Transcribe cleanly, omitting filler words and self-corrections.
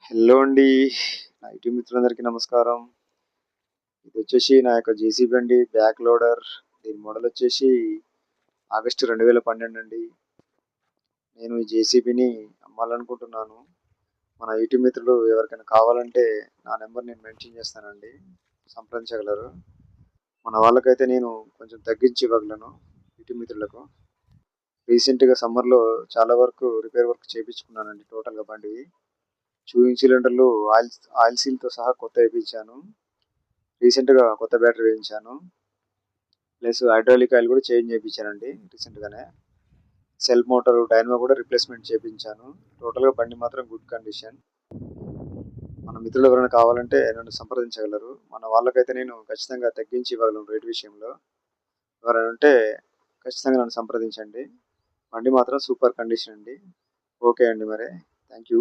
Hello అండి. నా YouTube మిత్రులందరికీ నమస్కారం. ఇదొచ్చేసి నా యొక్క జేసీబీ అండి. Back loader. దీని మోడల్ వచ్చేసి ఆగస్టు 2012 అండి. నేను ఈ జేసీబీని అమ్మాలనుకుంటున్నాను. మన యూట్యూబ్ మిత్రులు ఎవరికైనా కావాలంటే నా నెంబర్ నేను మెన్షన్ చేస్తానండి. సంప్రదించగలరు. మన వాళ్ళకైతే నేను కొంచెం తగ్గించి ఇవ్వగలను యూట్యూబ్ మిత్రులకు. రీసెంట్‌గా సమ్మర్‌లో చాలా వరకు రిపేర్ వర్క్ చేపించుకున్నానండి టోటల్‌గా బండి. చూయింగ్ సిలిండర్లు ఆయిల్ సీల్‌తో సహా కొత్తవేపించాను. రీసెంట్‌గా కొత్త బ్యాటరీ వేయించాను. ప్లస్ హైడ్రాలిక్ ఆయిల్ కూడా చేంజ్ చేపించానండి రీసెంట్‌గానే. సెల్ఫ్ మోటార్, డైనమో కూడా రీప్లేస్‌మెంట్ చేపించాను. టోటల్‌గా బండి మాత్రం గుడ్ కండిషన్. మన మిత్రులు ఎవరైనా కావాలంటే నన్ను సంప్రదించగలరు. మన వాళ్ళకైతే నేను ఖచ్చితంగా తగ్గించి ఇవ్వగలను రేట్ విషయంలో. ఎవరైనా ఉంటే ఖచ్చితంగా నన్ను సంప్రదించండి. బండి మాత్రం సూపర్ కండిషన్ అండి. ఓకే అండి మరి. Thank you.